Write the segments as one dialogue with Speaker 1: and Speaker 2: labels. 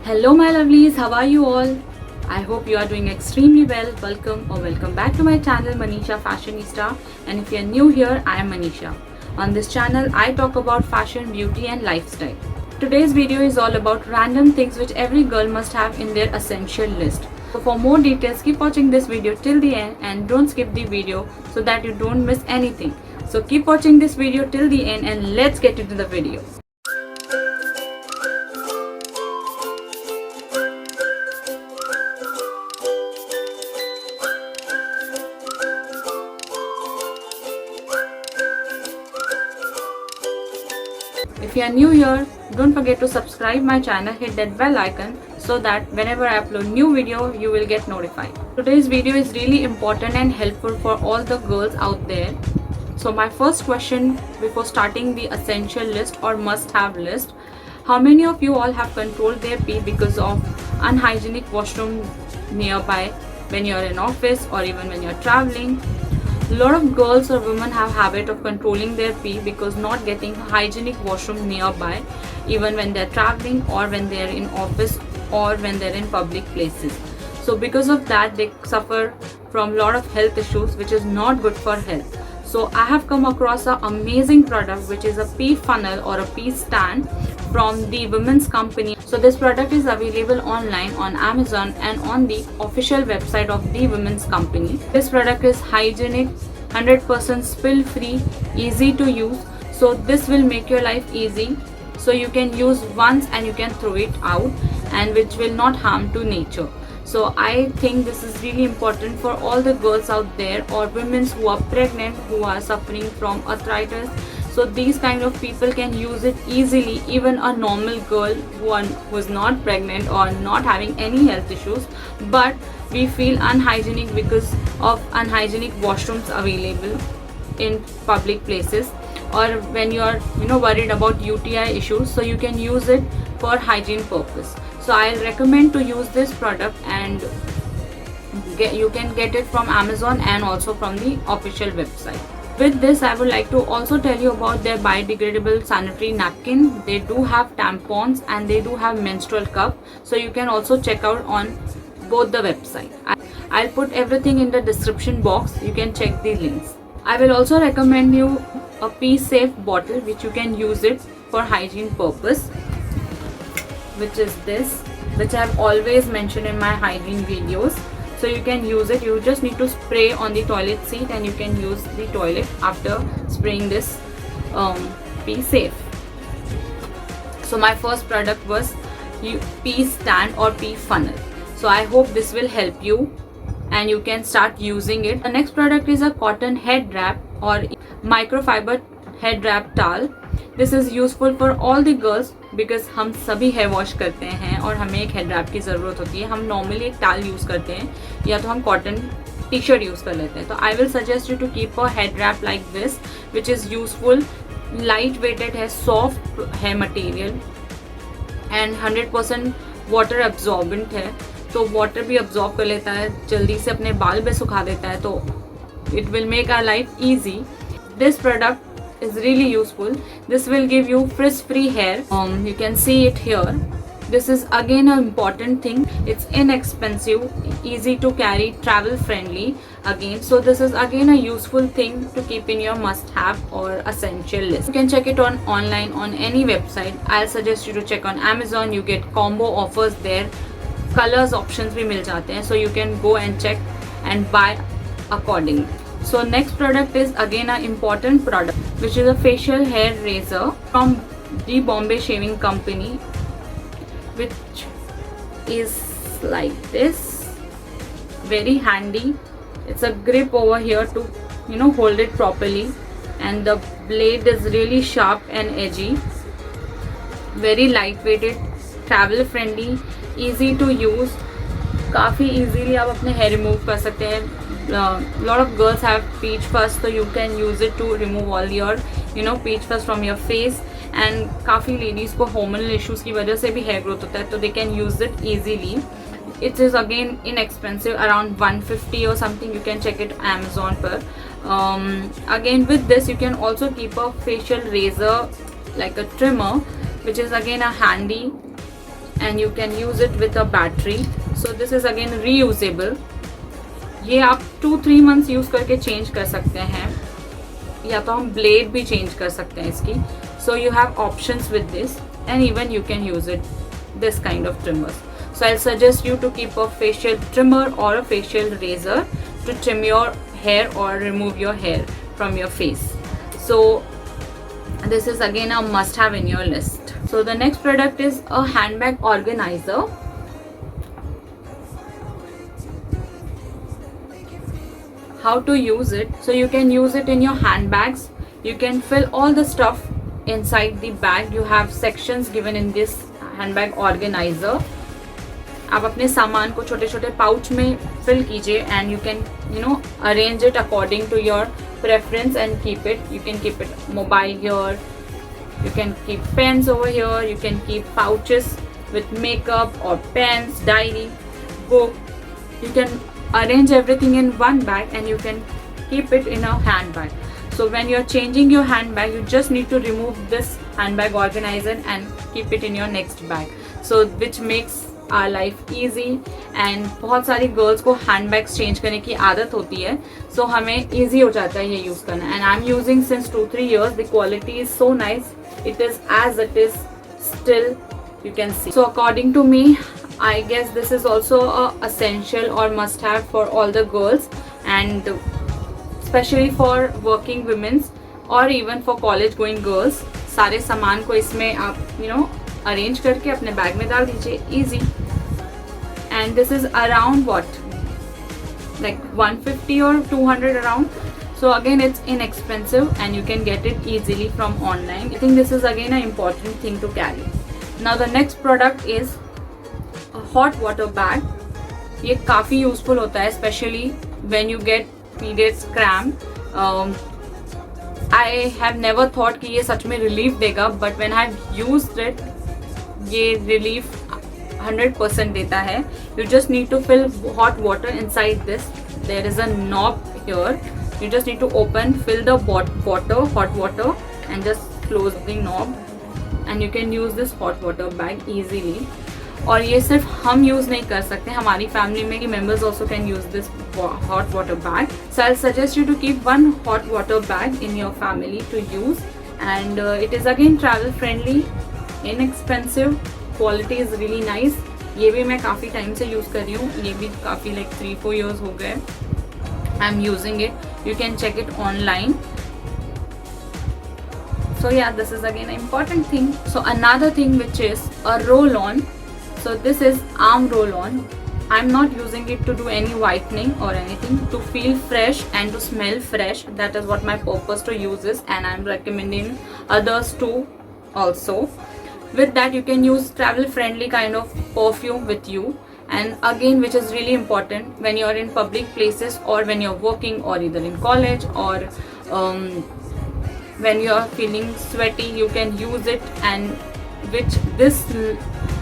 Speaker 1: Hello my lovelies, how are you all? I hope you are doing extremely well. Welcome back to my channel Manisha Fashionista, and if you are new here, I am Manisha. On this channel, I talk about fashion, beauty and lifestyle. Today's video is all about random things which every girl must have in their essential list. So for more details, keep watching this video till the end and don't skip the video so that you don't miss anything. So keep watching this video till the end and let's get into the video. If you are new here, don't forget to subscribe my channel, hit that bell icon so that whenever I upload new video, you will get notified. Today's video is really important and helpful for all the girls out there. So my first question before starting the essential list or must-have list, how many of you all have controlled their pee because of unhygienic washroom nearby when you're in office or even when you're traveling? A lot of girls or women have habit of controlling their pee because not getting hygienic washroom nearby even when they're traveling or when they're in office or when they're in public places. So because of that, they suffer from a lot of health issues which is not good for health. So I have come across an amazing product which is a pee funnel or a pee stand from the women's company. So this product is available online on Amazon and on the official website of the women's company. This product is hygienic, 100% spill free, easy to use. So this will make your life easy. So you can use once and you can throw it out, and which will not harm to nature. So I think this is really important for all the girls out there or women who are pregnant, who are suffering from arthritis. So these kind of people can use it easily. Even a normal girl who is not pregnant or not having any health issues, but we feel unhygienic because of unhygienic washrooms available in public places, or when you are worried about UTI issues, so you can use it for hygiene purpose. So I'll recommend to use this product, and you can get it from Amazon and also from the official website. With this, I would like to also tell you about their biodegradable sanitary napkin. They do have tampons and they do have menstrual cup. So you can also check out on both the website. I'll put everything in the description box. You can check the links. I will also recommend you a pee safe bottle which you can use it for hygiene purpose, which is this, which I have always mentioned in my hygiene videos. So you can use it. You just need to spray on the toilet seat and you can use the toilet after spraying this pee safe. So my first product was pee stand or pee funnel. So I hope this will help you and you can start using it. The next product is a cotton head wrap or microfiber head wrap towel. This is useful for all the girls because हम सभी hair wash करते हैं और हमें एक head rap की ज़रूरत होती है. हम नॉर्मली एक टाल यूज़ करते हैं या तो हम कॉटन टी शर्ट यूज़ कर लेते हैं. तो I will suggest you to keep a head wrap like this which is useful, light weighted है, सॉफ्ट है मटेरियल एंड 100% वाटर एब्जॉर्बेंट है. तो वाटर भी एब्जॉर्ब कर लेता है, जल्दी से अपने बाल भी सुखा देता है. तो it will make our life easy. This product is really useful. This will give you frizz-free hair. You can see it here. This is again an important thing. It's inexpensive, easy to carry, travel friendly again. So this is again a useful thing to keep in your must-have or essential list. You can check it on online on any website. I'll suggest you to check on Amazon. You get combo offers there. Colors options भी मिल जाते हैं. So you can go and check and buy accordingly. So next product is again an important product, which is a facial hair razor from the Bombay Shaving Company, which is like this, very handy. It's a grip over here to hold it properly, and the blade is really sharp and edgy, very lightweighted, travel friendly, easy to use. काफ़ी easily आप अपने hair remove कर सकते हैं. Lot of girls have peach fuzz, so you can use it to remove all your peach fuzz from your face. And काफ़ी ladies को hormonal issues की वजह से भी hair growth होता है, तो they can use it easily. It is again inexpensive, around 150 or something. You can check it Amazon पर. Again with this you can also keep a facial razor like a trimmer, which is again a handy and you can use it with a battery. So this is again reusable. ये आप 2-3 months use करके change कर सकते हैं, या तो हम blade भी चेंज कर सकते हैं इसकी. So you have options with this, and even you can use it this kind of trimmers. So I'll suggest you to keep a facial trimmer or a facial razor to trim your hair or remove your hair from your face. So this is again a must have in your list. So the next product is a handbag organizer. How to use it? So you can use it in your handbags. You can fill all the stuff inside the bag. You have sections given in this handbag organizer. आप अपने सामान को छोटे छोटे pouch में fill कीजिए, and you can arrange it according to your preference and keep it. You can keep it mobile here. You can keep pens over here. You can keep pouches with makeup or pens, diary, book. You can arrange everything in one bag and you can keep it in a handbag. So when you're changing your handbag, you just need to remove this handbag organizer and keep it in your next bag. So which makes our life easy. And बहुत सारी girls को handbags change करने की आदत होती है, सो हमें easy हो जाता है ये यूज़ करना. And I am using since 2-3 years. The quality is so nice. It is as it is still, you can see. So according to me, I guess this is also a essential or must have for all the girls, and especially for working women or even for college going girls. सारे सामान को इसमें आप arrange करके अपने bag में डाल दीजिए, easy. And this is around what, like 150 or 200 around. So again, it's inexpensive and you can get it easily from online. I think this is again an important thing to carry. Now the next product is a hot water bag. ये काफ़ी useful होता है, especially when you get periods cramp. I have never thought कि ये सच में relief देगा, but when I've used it, ये relief 100% देता है. You just need to fill hot water inside this. There is a knob here. You just need to fill the hot water and just close the knob. And you can use this hot water bag easily. और ये सिर्फ हम use नहीं कर सकते, हमारी family में की members also can use this hot water bag. So I'll suggest you to keep one hot water bag in your family to use. And it is again travel friendly, inexpensive, quality is really nice. ये भी मैं काफ़ी time से use कर रही हूँ, ये भी काफ़ी like 3-4 years हो गए आई am using it. You can check it online. So yeah, this is again an important thing. So another thing which is a roll-on. So this is arm roll-on. I'm not using it to do any whitening or anything. To feel fresh and to smell fresh, that is what my purpose to use is, and I'm recommending others too also. With that, you can use travel-friendly kind of perfume with you. And again, which is really important when you're in public places or when you're working or either in college or when you're feeling sweaty, you can use it, and which this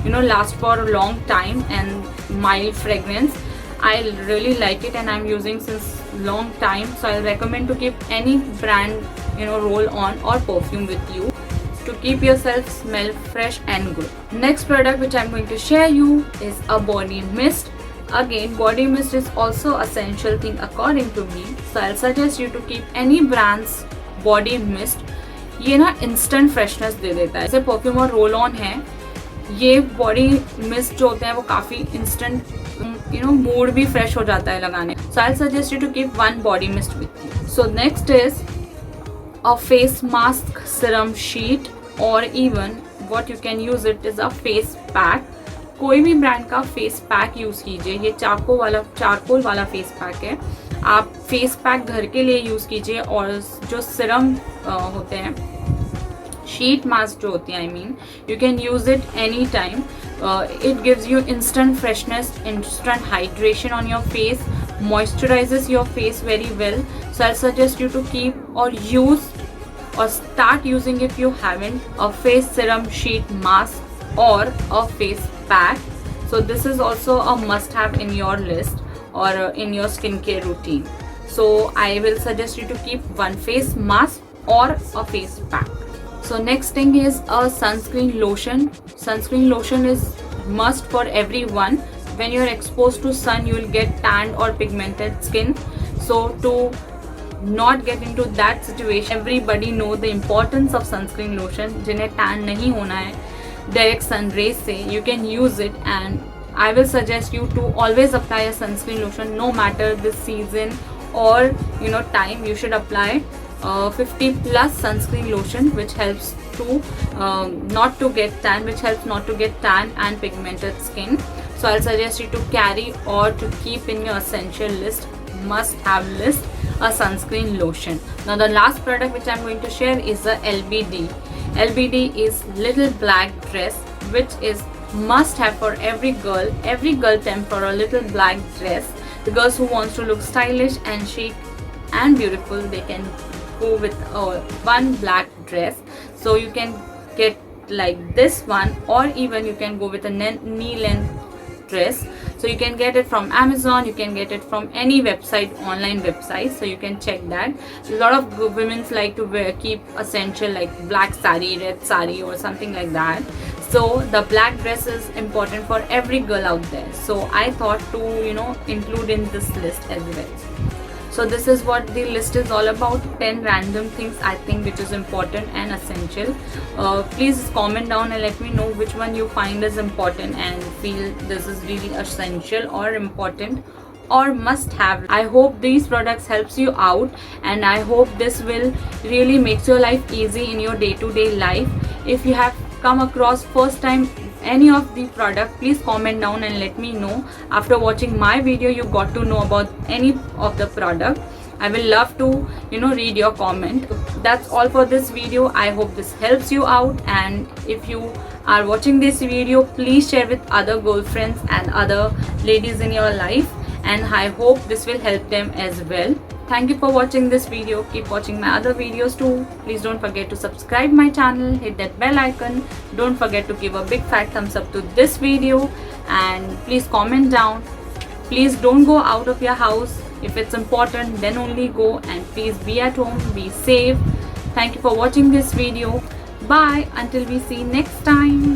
Speaker 1: lasts for a long time and mild fragrance. I really like it and I'm using since long time. So I'll recommend to keep any brand roll on or perfume with you to keep yourself smell fresh and good. Next product which I'm going to share you is a body mist. Again, body mist is also essential thing according to me. So I'll suggest you to keep any brand's body mist. ये ना instant freshness दे देता है. जैसे perfume और roll on है, ये body mist जो होते हैं वो काफ़ी instant मूड भी फ्रेश हो जाता है लगाने. So I'll suggest you to keep one body mist with you. So next is a face mask serum sheet, or even what you can use it is a face pack. कोई भी brand का face pack use कीजिए. ये charcoal वाला face pack है. आप face pack घर के लिए यूज़ कीजिए, और जो सिरम होते हैं, शीट मास्क जो होती है, I mean, you can use it any time. It gives you instant freshness, instant hydration on your face, moisturizes your face very well. So I'll suggest you to keep or use or start using, if you haven't, a face serum sheet mask or a face pack. So this is also a must have in your list or in your skincare routine. So I will suggest you to keep one face mask or a face pack. So next thing is a sunscreen lotion. Sunscreen lotion is must for everyone. When you're exposed to sun, you will get tanned or pigmented skin. So to not get into that situation, everybody know the importance of sunscreen lotion. जिन्हें tan नहीं होना है direct sun rays से, you can use it, and I will suggest you to always apply a sunscreen lotion no matter the season or time. You should apply 50 plus sunscreen lotion, which helps to not to get tan, and pigmented skin. So I'll suggest you to carry or to keep in your essential list, must have list, a sunscreen lotion. Now the last product which I'm going to share is the LBD. LBD is little black dress, which is must have for every girl tempt for a little black dress. The girls who wants to look stylish and chic and beautiful, they can go with one black dress. So you can get like this one, or even you can go with a knee length dress. So you can get it from Amazon, you can get it from any website, online website, so you can check that. A lot of women like to keep essential like black sari, red sari or something like that. So the black dress is important for every girl out there, so I thought to include in this list as well. So this is what the list is all about, 10 random things I think which is important and essential. Please comment down and let me know which one you find is important and feel this is really essential or important or must have. I hope these products helps you out, and I hope this will really makes your life easy in your day-to-day life. If you have come across first time any of the product, please comment down and let me know. After watching my video, you got to know about any of the product. I will love to read your comment. That's all for this video. I hope this helps you out, and if you are watching this video, please share with other girlfriends and other ladies in your life, and I hope this will help them as well. Thank you for watching this video. Keep watching my other videos too. Please don't forget to subscribe my channel, hit that bell icon. Don't forget to give a big fat thumbs up to this video, and please comment down. Please don't go out of your house. If it's important, then only go, and please be at home, be safe. Thank you for watching this video. Bye until we see next time.